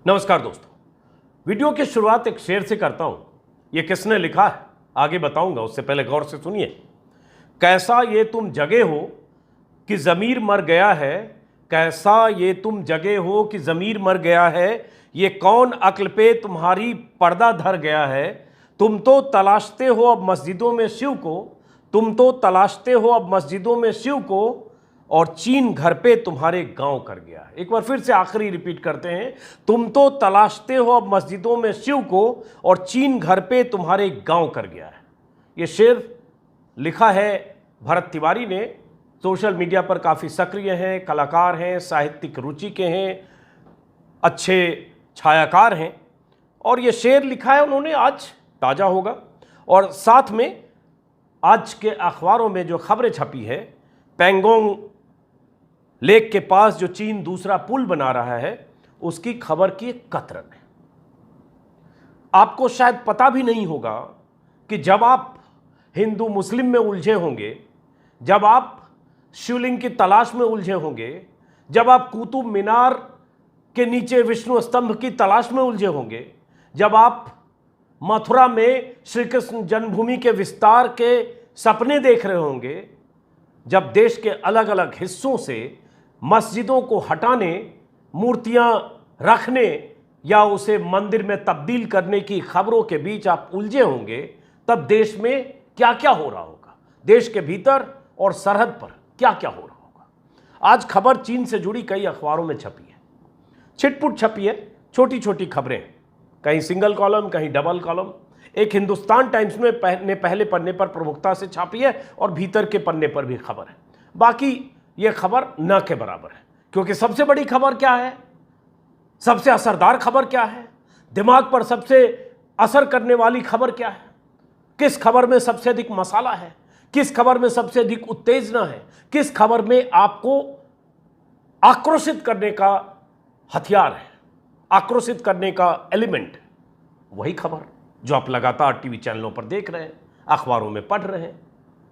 नमस्कार दोस्तों, वीडियो की शुरुआत एक शेर से करता हूं। यह किसने लिखा है आगे बताऊंगा, उससे पहले गौर से सुनिए। कैसा ये तुम जगे हो कि ज़मीर मर गया है, कैसा ये तुम जगे हो कि ज़मीर मर गया है, ये कौन अक्ल पे तुम्हारी पर्दा धर गया है। तुम तो तलाशते हो अब मस्जिदों में शिव को, तुम तो तलाशते हो अब मस्जिदों में शिव को, और चीन घर पे तुम्हारे गांव कर गया है। एक बार फिर से आखिरी रिपीट करते हैं। तुम तो तलाशते हो अब मस्जिदों में शिव को, और चीन घर पे तुम्हारे गांव कर गया है। ये शेर लिखा है भरत तिवारी ने। सोशल मीडिया पर काफ़ी सक्रिय हैं, कलाकार हैं, साहित्यिक रुचि के हैं, अच्छे छायाकार हैं। और ये शेर लिखा है उन्होंने, आज ताज़ा होगा। और साथ में आज के अखबारों में जो खबरें छपी है, पेंगोंग लेक के पास जो चीन दूसरा पुल बना रहा है, उसकी खबर की एक कतरन है। आपको शायद पता भी नहीं होगा कि जब आप हिंदू मुस्लिम में उलझे होंगे, जब आप शिवलिंग की तलाश में उलझे होंगे, जब आप कुतुब मीनार के नीचे विष्णु स्तंभ की तलाश में उलझे होंगे, जब आप मथुरा में श्री कृष्ण जन्मभूमि के विस्तार के सपने देख रहे होंगे, जब देश के अलग अलग हिस्सों से मस्जिदों को हटाने, मूर्तियां रखने या उसे मंदिर में तब्दील करने की खबरों के बीच आप उलझे होंगे, तब देश में क्या क्या हो रहा होगा, देश के भीतर और सरहद पर क्या क्या हो रहा होगा। आज खबर चीन से जुड़ी कई अखबारों में छपी है, छिटपुट छपी है, छोटी छोटी खबरें, कहीं सिंगल कॉलम, कहीं डबल कॉलम। एक हिंदुस्तान टाइम्स में पहले पन्ने पर प्रमुखता से छापी है और भीतर के पन्ने पर भी खबर है। बाकी यह खबर न के बराबर है, क्योंकि सबसे बड़ी खबर क्या है, सबसे असरदार खबर क्या है, दिमाग पर सबसे असर करने वाली खबर क्या है, किस खबर में सबसे अधिक मसाला है, किस खबर में सबसे अधिक उत्तेजना है, किस खबर में आपको आक्रोशित करने का हथियार है, आक्रोशित करने का एलिमेंट, वही खबर जो आप लगातार टीवी चैनलों पर देख रहे हैं, अखबारों में पढ़ रहे हैं।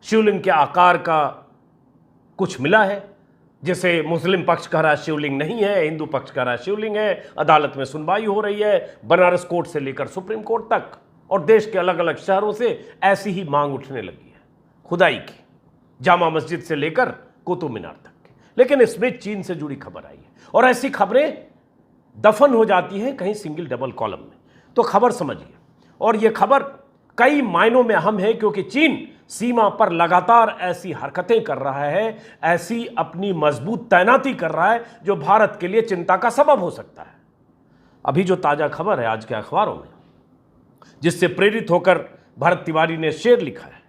शिवलिंग के आकार का कुछ मिला है, जैसे मुस्लिम पक्ष कह रहा है शिवलिंग नहीं है, हिंदू पक्ष कह रहा है शिवलिंग है। अदालत में सुनवाई हो रही है, बनारस कोर्ट से लेकर सुप्रीम कोर्ट तक, और देश के अलग अलग शहरों से ऐसी ही मांग उठने लगी है खुदाई की, जामा मस्जिद से लेकर कुतुब मीनार तक की। लेकिन इसमें चीन से जुड़ी खबर आई है, और ऐसी खबरें दफन हो जाती हैं कहीं सिंगल डबल कॉलम में। तो खबर समझिए, और यह खबर कई मायनों में अहम है, क्योंकि चीन सीमा पर लगातार ऐसी हरकतें कर रहा है, ऐसी अपनी मजबूत तैनाती कर रहा है जो भारत के लिए चिंता का सबब हो सकता है। अभी जो ताजा खबर है आज के अखबारों में, जिससे प्रेरित होकर भरत तिवारी ने शेर लिखा है,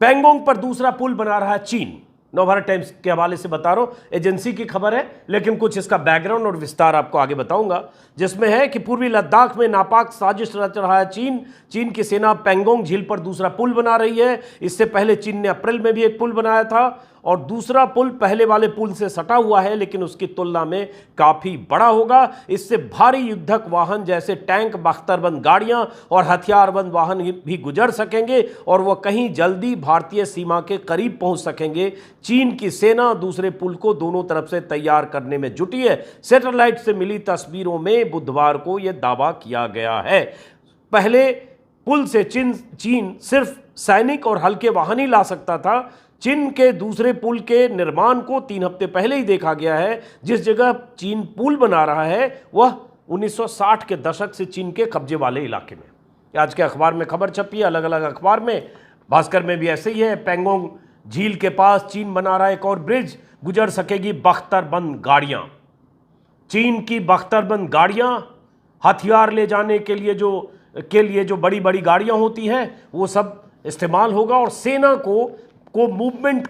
पेंगोंग पर दूसरा पुल बना रहा है चीन। नवभारत टाइम्स के हवाले से बता रहा हूं, एजेंसी की खबर है, लेकिन कुछ इसका बैकग्राउंड और विस्तार आपको आगे बताऊंगा, जिसमें है कि पूर्वी लद्दाख में नापाक साजिश रच रहा है चीन की सेना पेंगोंग झील पर दूसरा पुल बना रही है। इससे पहले चीन ने अप्रैल में भी एक पुल बनाया था, और दूसरा पुल पहले वाले पुल से सटा हुआ है, लेकिन उसकी तुलना में काफ़ी बड़ा होगा। इससे भारी युद्धक वाहन जैसे टैंक, बख्तरबंद गाड़ियां और हथियारबंद वाहन भी गुजर सकेंगे, और वह कहीं जल्दी भारतीय सीमा के करीब पहुंच सकेंगे। चीन की सेना दूसरे पुल को दोनों तरफ से तैयार करने में जुटी है। सैटेलाइट से मिली तस्वीरों में बुधवार को यह दावा किया गया है। पहले पुल से चीन सिर्फ सैनिक और हल्के वाहन ही ला सकता था। चीन के दूसरे पुल के निर्माण को 3 हफ्ते पहले ही देखा गया है। जिस जगह चीन पुल बना रहा है वह 1960 के दशक से चीन के कब्जे वाले इलाके में। आज के अखबार में खबर छपी है, अलग अलग अखबार में, भास्कर में भी ऐसे ही है। पेंगोंग झील के पास चीन बना रहा है एक और ब्रिज, गुजर सकेगी बख्तरबंद गाड़ियां। चीन की बख्तरबंद गाड़ियां हथियार ले जाने के लिए जो बड़ी बड़ी गाड़ियां होती हैं, वो सब इस्तेमाल होगा, और सेना का मूवमेंट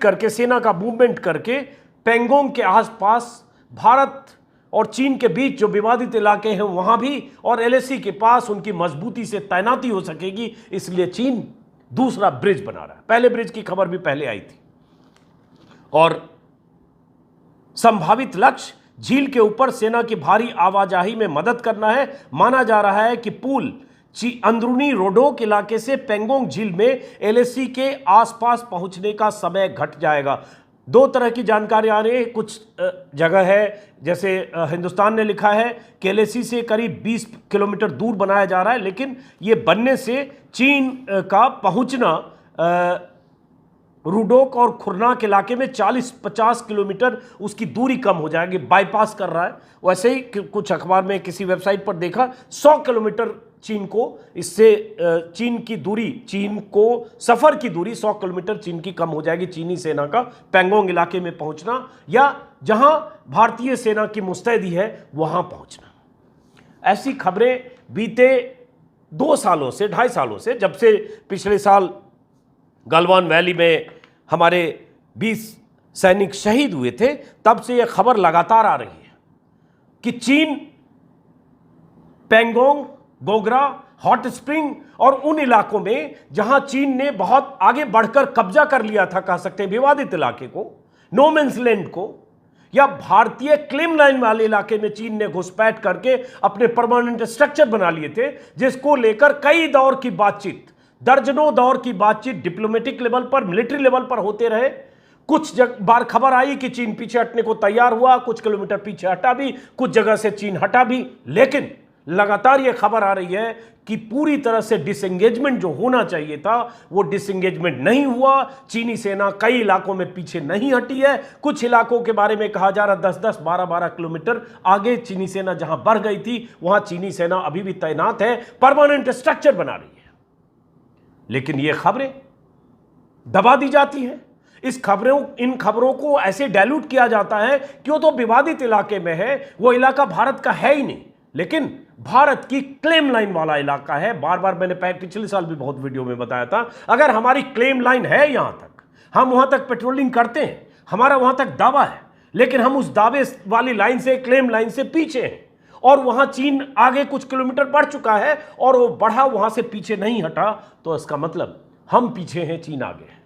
करके पेंगोंग के आसपास भारत और चीन के बीच जो विवादित इलाके हैं वहां भी, और एलएसी के पास उनकी मजबूती से तैनाती हो सकेगी। इसलिए चीन दूसरा ब्रिज बना रहा है। पहले ब्रिज की खबर भी पहले आई थी, और संभावित लक्ष्य झील के ऊपर सेना की भारी आवाजाही में मदद करना है। माना जा रहा है कि पुल अंदरूनी रोडोक इलाके से पेंगोंग झील में एलएसी के आसपास पहुंचने का समय घट जाएगा। दो तरह की जानकारी आ रही है। कुछ जगह है, जैसे हिंदुस्तान ने लिखा है कि एलएसी से करीब 20 किलोमीटर दूर बनाया जा रहा है, लेकिन ये बनने से चीन का पहुंचना रुडोक और खुरनाक इलाके में 40-50 किलोमीटर उसकी दूरी कम हो जाएगी, बाईपास कर रहा है। वैसे ही कुछ अखबार में किसी वेबसाइट पर देखा 100 किलोमीटर चीन को, इससे चीन की दूरी, चीन को सफर की दूरी 100 किलोमीटर चीन की कम हो जाएगी, चीनी सेना का पैंगोंग इलाके में पहुंचना या जहां भारतीय सेना की मुस्तैदी है वहां पहुंचना। ऐसी खबरें बीते 2 सालों से, 2.5 सालों से, जब से पिछले साल गलवान वैली में हमारे 20 सैनिक शहीद हुए थे, तब से यह खबर लगातार आ रही है कि चीन पैंगोंग, गोगरा, हॉट स्प्रिंग और उन इलाकों में जहां चीन ने बहुत आगे बढ़कर कब्जा कर लिया था, कह सकते हैं विवादित इलाके को, नो मैंस लैंड को, या भारतीय क्लेम लाइन वाले इलाके में चीन ने घुसपैठ करके अपने परमानेंट स्ट्रक्चर बना लिए थे, जिसको लेकर कई दौर की बातचीत, दर्जनों दौर की बातचीत डिप्लोमेटिक लेवल पर, मिलिट्री लेवल पर होते रहे। कुछ बार खबर आई कि चीन पीछे हटने को तैयार हुआ, कुछ किलोमीटर पीछे हटा भी, कुछ जगह से चीन हटा भी, लेकिन लगातार यह खबर आ रही है कि पूरी तरह से डिसएंगेजमेंट जो होना चाहिए था वो डिसएंगेजमेंट नहीं हुआ। चीनी सेना कई इलाकों में पीछे नहीं हटी है। कुछ इलाकों के बारे में कहा जा रहा 10-10, 12-12 किलोमीटर आगे चीनी सेना जहां बढ़ गई थी वहां चीनी सेना अभी भी तैनात है, परमानेंट स्ट्रक्चर बना रही है। लेकिन ये खबरें दबा दी जाती हैं। इन खबरों को ऐसे डाइल्यूट किया जाता है कि वो तो विवादित इलाके में है, वो इलाका भारत का है ही नहीं, लेकिन भारत की क्लेम लाइन वाला इलाका है। बार बार मैंने पिछले साल भी बहुत वीडियो में बताया था, अगर हमारी क्लेम लाइन है यहां तक, हम वहां तक पेट्रोलिंग करते हैं, हमारा वहां तक दावा है, लेकिन हम उस दावे वाली लाइन से, क्लेम लाइन से पीछे हैं और वहां चीन आगे कुछ किलोमीटर बढ़ चुका है और वो बढ़ा वहां से पीछे नहीं हटा, तो इसका मतलब हम पीछे हैं, चीन आगे है।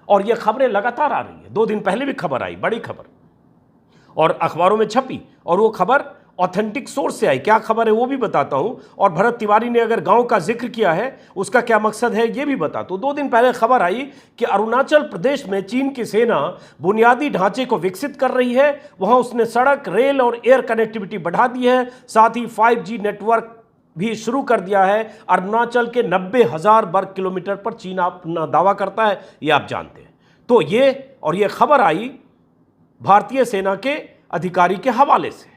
और ये खबरें लगातार आ रही है। 2 दिन पहले भी खबर आई, बड़ी खबर, और अखबारों में छपी, और वो खबर ऑथेंटिक सोर्स से आई। क्या खबर है वो भी बताता हूं, और भरत तिवारी ने अगर गांव का जिक्र किया है उसका क्या मकसद है ये भी बताता हूं। 2 दिन पहले खबर आई कि अरुणाचल प्रदेश में चीन की सेना बुनियादी ढांचे को विकसित कर रही है। वहां उसने सड़क, रेल और एयर कनेक्टिविटी बढ़ा दी है, साथ ही 5G नेटवर्क भी शुरू कर दिया है। अरुणाचल के 90,000 वर्ग किलोमीटर पर चीन अपना दावा करता है, ये आप जानते हैं। तो ये खबर आई भारतीय सेना के अधिकारी के हवाले से।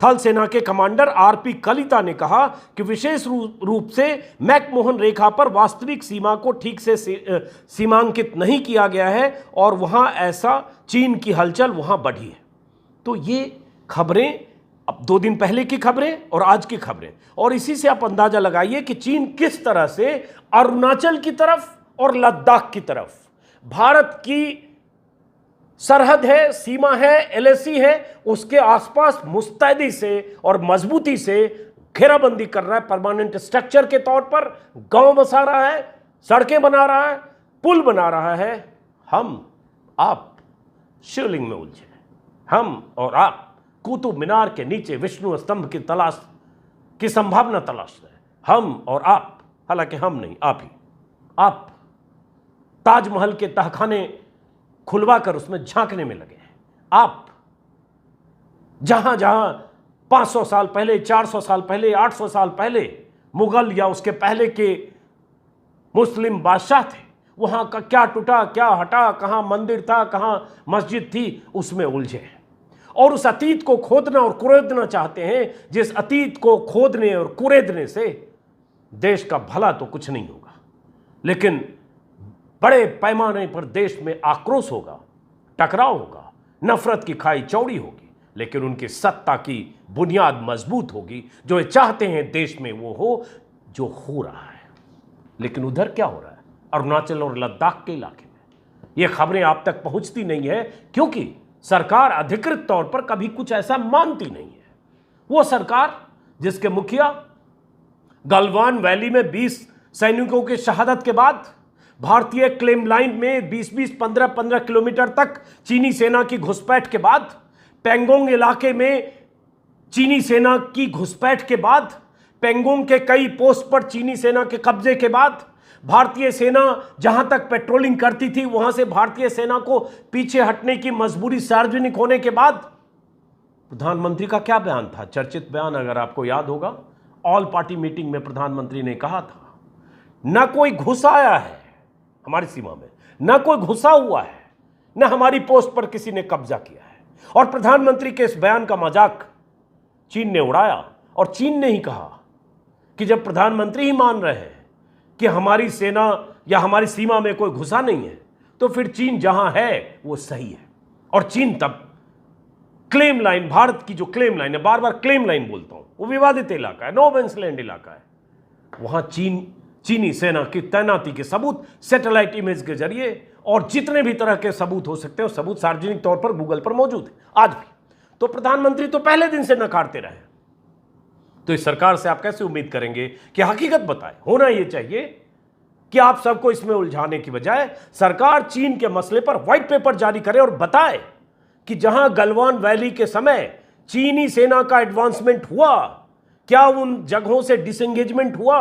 थल सेना के कमांडर आरपी कलिता ने कहा कि विशेष रूप से मैकमोहन रेखा पर वास्तविक सीमा को ठीक से सीमांकित नहीं किया गया है और वहां ऐसा चीन की हलचल वहां बढ़ी है। तो ये खबरें अब 2 दिन पहले की खबरें और आज की खबरें, और इसी से आप अंदाजा लगाइए कि चीन किस तरह से अरुणाचल की तरफ और लद्दाख की तरफ, भारत की सरहद है, सीमा है, एलएसी है, उसके आसपास मुस्तैदी से और मजबूती से घेराबंदी कर रहा है, परमानेंट स्ट्रक्चर के तौर पर गांव बसा रहा है, सड़कें बना रहा है, पुल बना रहा है। हम आप शिवलिंग में उलझे, हम और आप कुतुब मीनार के नीचे विष्णु स्तंभ की तलाश की संभावना तलाश रहे, हम और आप, हालांकि हम नहीं, आप ही, आप ताजमहल के तहखाने खुलवा कर उसमें झांकने में लगे हैं। आप जहां जहां 500 साल पहले, 400 साल पहले, 800 साल पहले मुगल या उसके पहले के मुस्लिम बादशाह थे, वहां का क्या टूटा, क्या हटा, कहां मंदिर था, कहां मस्जिद थी, उसमें उलझे हैं और उस अतीत को खोदना और कुरेदना चाहते हैं, जिस अतीत को खोदने और कुरेदने से देश का भला तो कुछ नहीं होगा, लेकिन बड़े पैमाने पर देश में आक्रोश होगा, टकराव होगा, नफरत की खाई चौड़ी होगी, लेकिन उनकी सत्ता की बुनियाद मजबूत होगी। जो चाहते हैं देश में वो हो जो हो रहा है। लेकिन उधर क्या हो रहा है अरुणाचल और लद्दाख के इलाके में, ये खबरें आप तक पहुंचती नहीं है क्योंकि सरकार अधिकृत तौर पर कभी कुछ ऐसा मानती नहीं है। वो सरकार जिसके मुखिया गलवान वैली में 20 सैनिकों की शहादत के बाद भारतीय क्लेम लाइन में 20-20, 15-15 किलोमीटर तक चीनी सेना की घुसपैठ के बाद, पैंगोंग इलाके में चीनी सेना की घुसपैठ के बाद, पैंगोंग के कई पोस्ट पर चीनी सेना के कब्जे के बाद, भारतीय सेना जहां तक पेट्रोलिंग करती थी वहां से भारतीय सेना को पीछे हटने की मजबूरी सार्वजनिक होने के बाद प्रधानमंत्री का क्या बयान था, चर्चित बयान अगर आपको याद होगा, ऑल पार्टी मीटिंग में प्रधानमंत्री ने कहा था, न कोई घुस आया है हमारी सीमा में, न कोई घुसा हुआ है, न हमारी पोस्ट पर किसी ने कब्जा किया है। और प्रधानमंत्री के इस बयान का मजाक चीन ने उड़ाया और चीन ने ही कहा कि जब प्रधानमंत्री ही मान रहे हैं कि हमारी सेना या हमारी सीमा में कोई घुसा नहीं है, तो फिर चीन जहां है वो सही है। और चीन तब क्लेम लाइन, भारत की जो क्लेम लाइन है, बार बार क्लेम लाइन बोलता हूं, वो विवादित इलाका है, नो मैंस लैंड इलाका है, वहां चीनी सेना की तैनाती के सबूत सैटेलाइट इमेज के जरिए और जितने भी तरह के सबूत हो सकते हैं, सबूत सार्वजनिक तौर पर गूगल पर मौजूद है आज भी। तो प्रधानमंत्री तो पहले दिन से नकारते रहे, तो इस सरकार से आप कैसे उम्मीद करेंगे कि हकीकत बताए? होना यह चाहिए कि आप सबको इसमें उलझाने की बजाय सरकार चीन के मसले पर व्हाइट पेपर जारी करे और बताए कि जहां गलवान वैली के समय चीनी सेना का एडवांसमेंट हुआ, क्या उन जगहों से डिसएंगेजमेंट हुआ,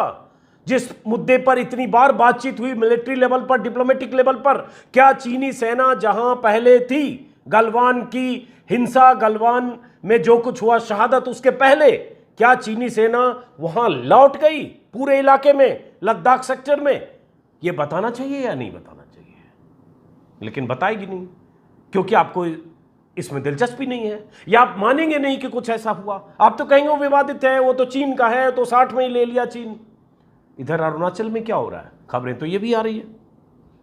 जिस मुद्दे पर इतनी बार बातचीत हुई मिलिट्री लेवल पर, डिप्लोमेटिक लेवल पर, क्या चीनी सेना जहां पहले थी, गलवान की हिंसा, गलवान में जो कुछ हुआ शहादत, उसके पहले क्या चीनी सेना वहां लौट गई पूरे इलाके में, लद्दाख सेक्टर में? यह बताना चाहिए या नहीं बताना चाहिए? लेकिन बताएगी नहीं, क्योंकि आपको इसमें दिलचस्पी नहीं है, या आप मानेंगे नहीं कि कुछ ऐसा हुआ। आप तो कहेंगे वो विवादित है, वो तो चीन का है, तो 60 में ही ले लिया चीन। इधर अरुणाचल में क्या हो रहा है, खबरें तो ये भी आ रही है।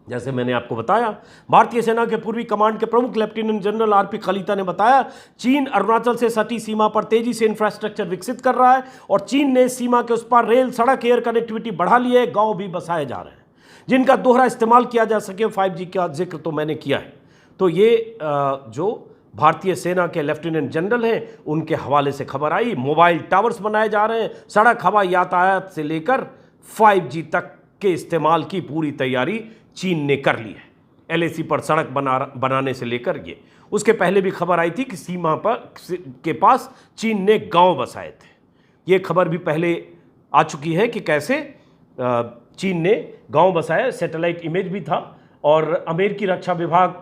जैसे मैंने आपको बताया, भारतीय सेना के पूर्वी कमांड के प्रमुख लेफ्टिनेंट जनरल आरपी कलिता ने बताया, चीन अरुणाचल से सटी सीमा पर तेजी से इंफ्रास्ट्रक्चर विकसित कर रहा है और चीन ने सीमा के उस पार रेल, सड़क, एयर कनेक्टिविटी बढ़ा ली है, गांव भी बसाए जा रहे हैं जिनका दोहरा इस्तेमाल किया जा सके। 5G का जिक्र तो मैंने किया है। तो ये जो भारतीय सेना के लेफ्टिनेंट जनरल हैं उनके हवाले से खबर आई, मोबाइल टावर्स बनाए जा रहे हैं, सड़क हवाई यातायात से लेकर 5G तक के इस्तेमाल की पूरी तैयारी चीन ने कर ली है। LAC पर सड़क बनाने से लेकर ये, उसके पहले भी खबर आई थी कि सीमा पर के पास चीन ने गांव बसाए थे। ये खबर भी पहले आ चुकी है कि कैसे चीन ने गांव बसाए, सैटेलाइट इमेज भी था। और अमेरिकी रक्षा विभाग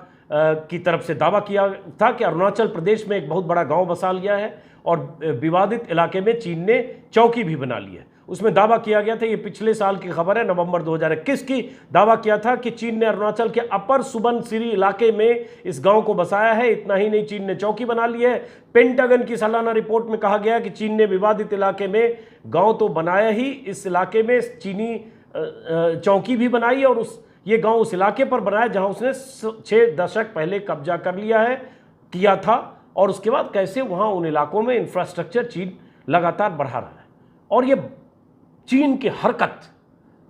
की तरफ से दावा किया था कि अरुणाचल प्रदेश में एक बहुत बड़ा गांव बसा लिया है और विवादित इलाके में चीन ने चौकी भी बना ली है। उसमें दावा किया गया था, ये पिछले साल की खबर है, नवंबर 2021 की, दावा किया था कि चीन ने अरुणाचल के अपर सुबनसिरी इलाके में इस गांव को बसाया है। इतना ही नहीं, चीन ने चौकी बना ली है। पेंटागन की सालाना रिपोर्ट में कहा गया कि चीन ने विवादित इलाके में गांव तो बनाया ही, इस इलाके में चीनी चौकी भी बनाई और ये गांव उस इलाके पर बनाया जहां उसने 6 दशक पहले कब्जा कर किया था। और उसके बाद कैसे वहां उन इलाकों में इंफ्रास्ट्रक्चर चीन लगातार बढ़ा रहा है। और ये चीन की हरकत,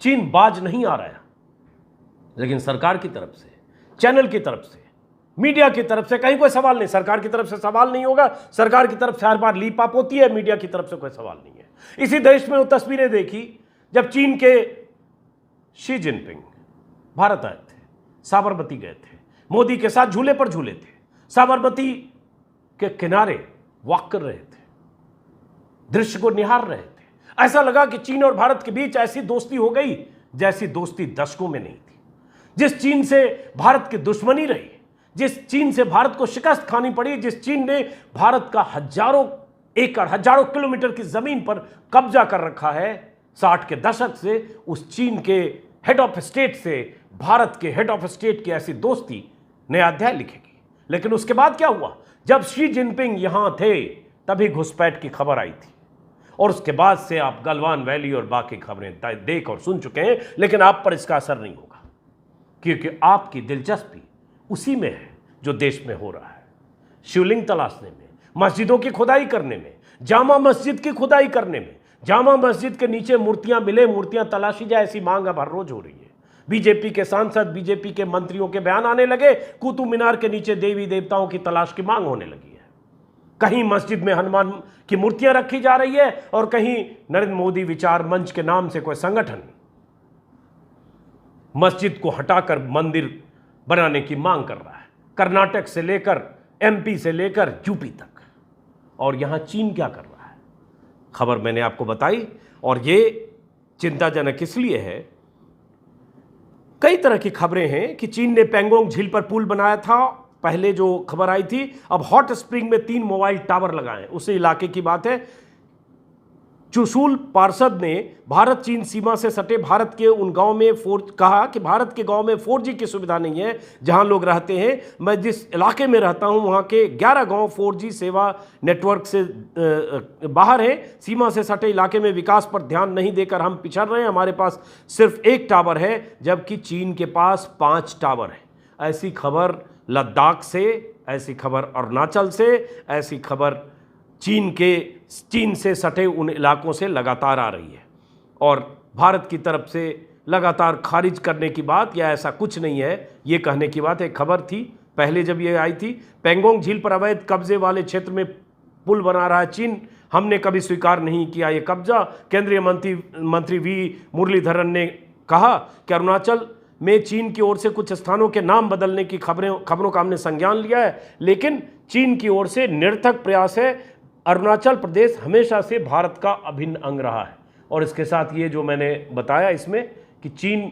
चीन बाज नहीं आ रहा है, लेकिन सरकार की तरफ से, चैनल की तरफ से, मीडिया की तरफ से कहीं कोई सवाल नहीं। सरकार की तरफ से सवाल नहीं होगा, सरकार की तरफ से हर बार लीप अप होती है, मीडिया की तरफ से कोई सवाल नहीं है। इसी देश में वो तस्वीरें देखी जब चीन के शी जिनपिंग भारत आए थे, साबरमती गए थे, मोदी के साथ झूले पर झूले थे, साबरमती के किनारे वॉक कर रहे थे, दृश्य को निहार रहे थे। ऐसा लगा कि चीन और भारत के बीच ऐसी दोस्ती हो गई जैसी दोस्ती दशकों में नहीं थी। जिस चीन से भारत की दुश्मनी रही, जिस चीन से भारत को शिकस्त खानी पड़ी, जिस चीन ने भारत का हजारों एकड़, हजारों किलोमीटर की जमीन पर कब्जा कर रखा है 60 के दशक से, उस चीन के हेड ऑफ स्टेट से भारत के हेड ऑफ स्टेट की ऐसी दोस्ती नया अध्याय लिखेगी। लेकिन उसके बाद क्या हुआ? जब शी जिनपिंग यहां थे तभी घुसपैठ की खबर आई थी और उसके बाद से आप गलवान वैली और बाकी खबरें देख और सुन चुके हैं, लेकिन आप पर इसका असर नहीं होगा क्योंकि आपकी दिलचस्पी उसी में है जो देश में हो रहा है। शिवलिंग तलाशने में, मस्जिदों की खुदाई करने में, जामा मस्जिद की खुदाई करने में, जामा मस्जिद के नीचे मूर्तियां मिले, मूर्तियां तलाशी जाए, ऐसी मांग अब हर रोज हो रही है। बीजेपी के सांसद, बीजेपी के मंत्रियों के बयान आने लगे, कुतुब मीनार के नीचे देवी देवताओं की तलाश की मांग होने लगी है। कहीं मस्जिद में हनुमान की मूर्तियां रखी जा रही है और कहीं नरेंद्र मोदी विचार मंच के नाम से कोई संगठन मस्जिद को हटाकर मंदिर बनाने की मांग कर रहा है, कर्नाटक से लेकर MP से लेकर यूपी तक। और यहां चीन क्या कर रहा है, खबर मैंने आपको बताई। और ये चिंताजनक इसलिए है कई तरह की खबरें हैं कि चीन ने पेंगोंग झील पर पुल बनाया था, पहले जो खबर आई थी। अब हॉट स्प्रिंग में 3 मोबाइल टावर लगाए, उसी इलाके की बात है। चुशुल पार्षद ने भारत चीन सीमा से सटे भारत के उन गांव में कहा कि भारत के गांव में 4G की सुविधा नहीं है जहां लोग रहते हैं। मैं जिस इलाके में रहता हूं वहां के 11 गांव 4G सेवा नेटवर्क से बाहर है। सीमा से सटे इलाके में विकास पर ध्यान नहीं देकर हम पिछड़ रहे हैं। हमारे पास सिर्फ 1 टावर है जबकि चीन के पास 5 टावर है। ऐसी खबर लद्दाख से, ऐसी खबर अरुणाचल से, ऐसी खबर चीन से सटे उन इलाकों से लगातार आ रही है और भारत की तरफ से लगातार खारिज करने की बात या ऐसा कुछ नहीं है ये कहने की बात। एक खबर थी पहले जब ये आई थी, पेंगोंग झील पर अवैध कब्जे वाले क्षेत्र में पुल बना रहा है चीन, हमने कभी स्वीकार नहीं किया ये कब्जा। केंद्रीय मंत्री वी मुरलीधरन ने कहा कि अरुणाचल में चीन की ओर से कुछ स्थानों के नाम बदलने की खबरों का हमने संज्ञान लिया है, लेकिन चीन की ओर से निरर्थक प्रयास है। अरुणाचल प्रदेश हमेशा से भारत का अभिन्न अंग रहा है। और इसके साथ ये जो मैंने बताया इसमें कि चीन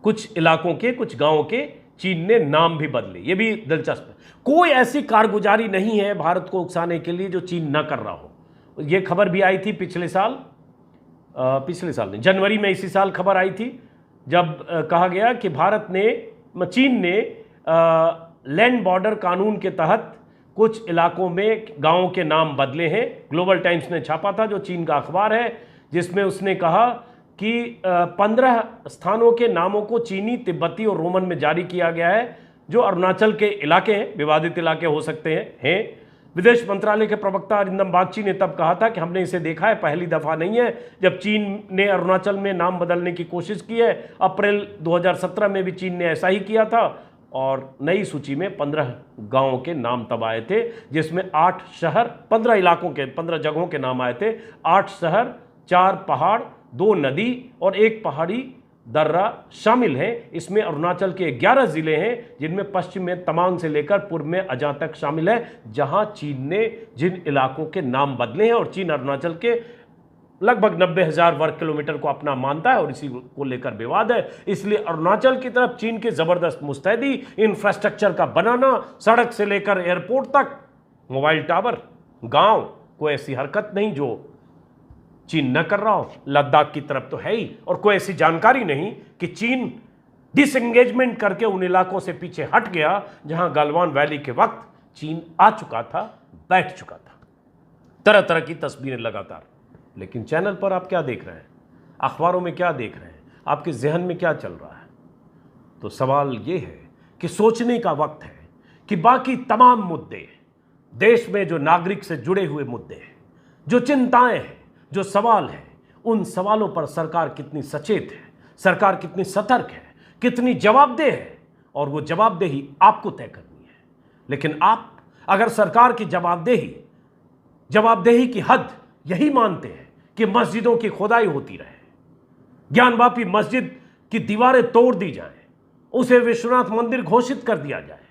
कुछ इलाकों के, कुछ गांवों के चीन ने नाम भी बदले, ये भी दिलचस्प है। कोई ऐसी कारगुजारी नहीं है भारत को उकसाने के लिए जो चीन न कर रहा हो। ये खबर भी आई थी पिछले साल नहीं, जनवरी में इसी साल खबर आई थी जब कहा गया कि चीन ने लैंड बॉर्डर कानून के तहत कुछ इलाकों में गांवों के नाम बदले हैं। ग्लोबल टाइम्स ने छापा था, जो चीन का अखबार है, जिसमें उसने कहा कि 15 स्थानों के नामों को चीनी, तिब्बती और रोमन में जारी किया गया है, जो अरुणाचल के इलाके हैं, विवादित इलाके हो सकते हैं। विदेश मंत्रालय के प्रवक्ता अरिंदम बागची ने तब कहा था कि हमने इसे देखा है, पहली दफा नहीं है जब चीन ने अरुणाचल में नाम बदलने की कोशिश की है। अप्रैल 2017 में भी चीन ने ऐसा ही किया था और नई सूची में 15 गांवों के नाम तब आए थे, जिसमें 8 शहर, 15 इलाकों के, 15 जगहों के नाम आए थे। 8 शहर, 4 पहाड़, 2 नदी और 1 पहाड़ी दर्रा शामिल हैं। इसमें अरुणाचल के 11 जिले हैं, जिनमें पश्चिम में तमांग से लेकर पूर्व में अजा तक शामिल है, जहां चीन ने जिन इलाकों के नाम बदले हैं। और चीन अरुणाचल के लगभग 90,000 वर्ग किलोमीटर को अपना मानता है और इसी को लेकर विवाद है। इसलिए अरुणाचल की तरफ चीन की जबरदस्त मुस्तैदी, इंफ्रास्ट्रक्चर का बनाना, सड़क से लेकर एयरपोर्ट तक, मोबाइल टावर, गांव, कोई ऐसी हरकत नहीं जो चीन न कर रहा हो। लद्दाख की तरफ तो है ही, और कोई ऐसी जानकारी नहीं कि चीन डिसएंगेजमेंट करके उन इलाकों से पीछे हट गया जहां गलवान वैली के वक्त चीन आ चुका था, बैठ चुका था। तरह तरह की तस्वीरें लगातार। लेकिन चैनल पर आप क्या देख रहे हैं, अखबारों में क्या देख रहे हैं, आपके जहन में क्या चल रहा है? तो सवाल ये है कि सोचने का वक्त है कि बाकी तमाम मुद्दे, देश में जो नागरिक से जुड़े हुए मुद्दे हैं, जो चिंताएं हैं, जो सवाल हैं, उन सवालों पर सरकार कितनी सचेत है, सरकार कितनी सतर्क है, कितनी जवाबदेह है, और वो जवाबदेही आपको तय करनी है। लेकिन आप अगर सरकार की जवाबदेही की हद यही मानते हैं कि मस्जिदों की खुदाई होती रहे, ज्ञानवापी मस्जिद की दीवारें तोड़ दी जाएं, उसे विश्वनाथ मंदिर घोषित कर दिया जाए,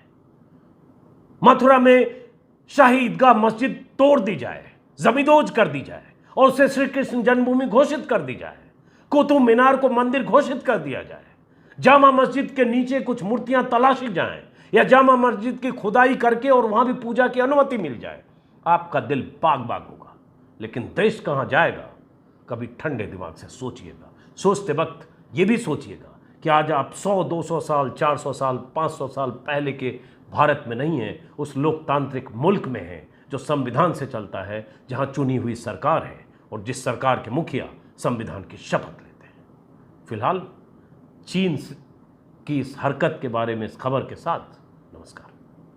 मथुरा में शाही ईदगाह मस्जिद तोड़ दी जाए, जमींदोज कर दी जाए और उसे श्री कृष्ण जन्मभूमि घोषित कर दी जाए, कुतुब मीनार को मंदिर घोषित कर दिया जाए, जामा मस्जिद के नीचे कुछ मूर्तियां तलाशी जाएं या जामा मस्जिद की खुदाई करके और वहां भी पूजा की अनुमति मिल जाए, आपका दिल बाग बाग होगा। लेकिन देश कहां जाएगा, कभी ठंडे दिमाग से सोचिएगा। सोचते वक्त ये भी सोचिएगा कि आज आप 100, 200 साल, 400 साल, 500 साल पहले के भारत में नहीं हैं, उस लोकतांत्रिक मुल्क में हैं जो संविधान से चलता है, जहां चुनी हुई सरकार है और जिस सरकार के मुखिया संविधान की शपथ लेते हैं। फिलहाल चीन की इस हरकत के बारे में, इस खबर के साथ